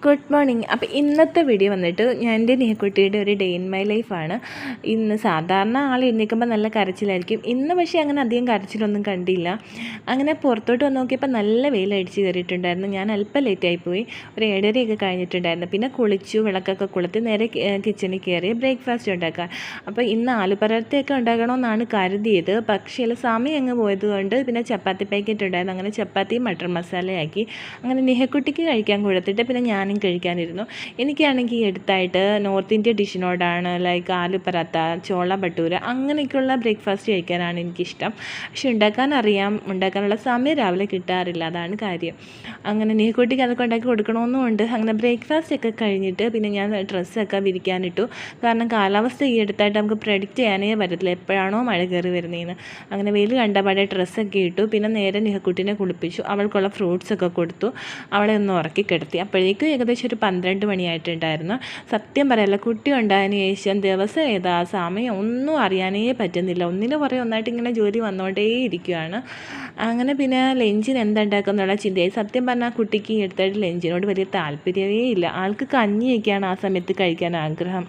Good morning. അപ്പോൾ ഇന്നത്തെ video വന്നിട്ട് ഞാൻ എൻ്റെ നിഹക്കുട്ടിയുടെ ഒരു ഡേ ഇൻ മൈ ലൈഫാണ്. ഇന്ന് സാധാരണ ആൾ എഴുന്നേൽക്കുമ്പോൾ നല്ല കരച്ചിലായിരിക്കും. ഇന്ന് പക്ഷേ അങ്ങനെ അധികം കരച്ചിലൊന്നും കണ്ടില്ല. അങ്ങനെ പുറത്തോട്ട് വന്ന് നോക്കിയപ്പോൾ നല്ല വെയിലടിച്ച് കയറിയിട്ടുണ്ടായിരുന്നു. ഞാൻ അല്പം ലേറ്റായിപ്പോയി. ഒരു 7:30 കഴിഞ്ഞിട്ടുണ്ടായിരുന്നു. പിന്നെ കുളിച്ചു, വിളക്കൊക്കെ കൊളുത്തി നേരെ കിച്ചണിൽ കയറി ബ്രേക്ക്ഫാസ്റ്റ് ഉണ്ടാക്കാൻ. അപ്പോൾ ഇന്ന് ആലുപറത്തൊക്കെ ഉണ്ടാക്കണമെന്നാണ് കരുതിയത്. പക്ഷേ സമയം അങ്ങ് പോയതുകൊണ്ട് പിന്നെ ചപ്പാത്തി പാക്കറ്റ് ഉണ്ടായിരുന്നു. അങ്ങനെ ചപ്പാത്തിയും മട്ടർ മസാലയാക്കി അങ്ങനെ നിഹക്കുട്ടിക്ക് കഴിക്കാൻ കൊടുത്തിട്ട് പിന്നെ ഞാനും കഴിക്കാനിരുന്നു. എനിക്കാണെങ്കിൽ എടുത്തായിട്ട് നോർത്ത് ഇന്ത്യ ഡിഷിനോടാണ്, ലൈക്ക് ആലു പറാത്ത, ചോള ഭട്ടൂര അങ്ങനെയൊക്കെയുള്ള ബ്രേക്ക്ഫാസ്റ്റ് കഴിക്കാനാണ് എനിക്കിഷ്ടം. പക്ഷെ ഉണ്ടാക്കാനുള്ള സമയം രാവിലെ കിട്ടാറില്ല, അതാണ് കാര്യം. അങ്ങനെ നിഹക്കുട്ടിക്ക് അതൊക്കെ ഉണ്ടാക്കി കൊടുക്കണമെന്നുമുണ്ട്. അങ്ങനെ ബ്രേക്ക്ഫാസ്റ്റ് ഒക്കെ കഴിഞ്ഞിട്ട് പിന്നെ ഞാൻ ഡ്രസ്സൊക്കെ വിരിക്കാനിട്ടു. കാരണം കാലാവസ്ഥ ഈ അടുത്തായിട്ട് നമുക്ക് പ്രെഡിക്റ്റ് ചെയ്യാനേ പറ്റത്തില്ല, എപ്പോഴാണോ മഴ കയറി വരുന്നതെന്ന്. അങ്ങനെ വെയിൽ കണ്ടപാടെ ഡ്രസ്സൊക്കെ ഇട്ടു. പിന്നെ നേരെ നിഹക്കുട്ടിനെ കുളിപ്പിച്ചു, അവൾക്കുള്ള ഫ്രൂട്ട്സൊക്കെ കൊടുത്തു, അവളെ ഒന്ന് ഉറക്കി കിടത്തി. അപ്പോഴേക്കും ഏകദേശം ഒരു 12 മണിയായിട്ടുണ്ടായിരുന്നു. സത്യം പറയല്ല, കുട്ടി ഉണ്ടായതിന് ശേഷം ദിവസം ഏതാ സമയം ഒന്നും അറിയാനേ പറ്റുന്നില്ല. ഒന്നിന് പുറകെ ഒന്നായിട്ട് ഇങ്ങനെ ജോലി വന്നുകൊണ്ടേ ഇരിക്കുകയാണ്. അങ്ങനെ പിന്നെ ലഞ്ചിന് എന്തുണ്ടാക്കുന്നുള്ള ചിന്തയായി. സത്യം പറഞ്ഞാൽ കുട്ടിക്ക് ഈ അടുത്തായിട്ട് ലഞ്ചിനോട് വലിയ താല്പര്യമേ ഇല്ല. ആൾക്ക് കഞ്ഞിയൊക്കെയാണ് ആ സമയത്ത് കഴിക്കാൻ ആഗ്രഹം.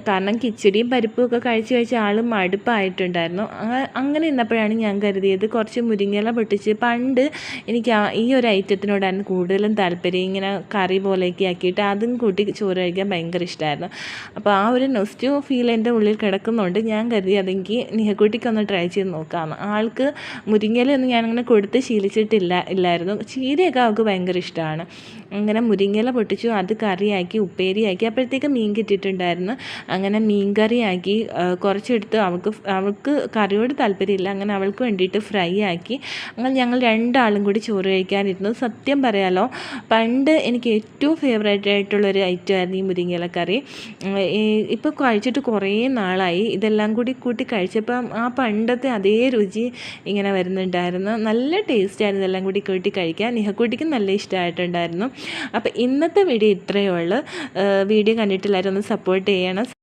കാരണം കിച്ചടിയും പരിപ്പും ഒക്കെ കഴിച്ച് ആൾ മടുപ്പായിട്ടുണ്ടായിരുന്നു. അങ്ങനെ ഇന്നപ്പോഴാണ് ഞാൻ കരുതിയത് കുറച്ച് മുരിങ്ങയില പൊട്ടിച്ച്, പണ്ട് എനിക്ക് ഈ ഒരു ഐറ്റത്തിനോടാണ് കൂടുതലും താല്പര്യം. ഇങ്ങനെ കറി പോലെയൊക്കെ ആക്കിയിട്ട് അതും കൂട്ടി ചോറ് കഴിക്കാൻ ഭയങ്കര ഇഷ്ടമായിരുന്നു. അപ്പോൾ ആ ഒരു നൊസ്റ്റു ഫീൽ എൻ്റെ ഉള്ളിൽ കിടക്കുന്നുണ്ട്. ഞാൻ കരുതി അതെങ്കിൽ നിഹക്കുട്ടിക്കൊന്ന് ട്രൈ ചെയ്ത് നോക്കാമെന്ന്. ആൾക്ക് മുരിങ്ങയിലൊന്നും ഞാനങ്ങനെ കൊടുത്ത് ഇല്ലായിരുന്നു. ചീരയൊക്കെ അവൾക്ക് ഭയങ്കര ഇഷ്ടമാണ്. അങ്ങനെ മുരിങ്ങയില പൊട്ടിച്ചു, അത് കറിയാക്കി ഉപ്പേരിയാക്കി. അപ്പോഴത്തേക്ക് മീൻ കിട്ടിയിട്ടുണ്ടായിരുന്നു. അങ്ങനെ മീൻ കറിയാക്കി കുറച്ചെടുത്ത് അവൾക്ക് കറിയോട് താല്പര്യമില്ല. അങ്ങനെ അവൾക്ക് വേണ്ടിയിട്ട് ഫ്രൈ ആക്കി. അങ്ങനെ ഞങ്ങൾ രണ്ടാളും കൂടി ചോറ് കഴിക്കാനിരുന്നു. സത്യം പറയാലോ, പണ്ട് എനിക്ക് ഏറ്റവും ഫേവറേറ്റ് ആയിട്ടുള്ളൊരു ഐറ്റമായിരുന്നു ഈ മുരിങ്ങയില കറി. ഇപ്പോൾ കഴിച്ചിട്ട് കുറേ നാളായി. ഇതെല്ലാം കൂടി കൂട്ടി കഴിച്ചപ്പം ആ പണ്ടത്തെ അതേ രുചി ഇങ്ങനെ വരുന്നുണ്ടായിരുന്നു. നല്ല ടേസ്റ്റായിരുന്നു ഇതെല്ലാം കൂടി കൂട്ടി കഴിക്കാൻ. നിഹക്കുട്ടിക്കും നല്ല ഇഷ്ടമായിട്ടുണ്ടായിരുന്നു. അപ്പോൾ ഇന്നത്തെ വീഡിയോ ഇത്രയേ ഉള്ളൂ. വീഡിയോ കണ്ടിട്ടില്ലാരും ഒന്ന് സപ്പോർട്ട് ചെയ്യണം.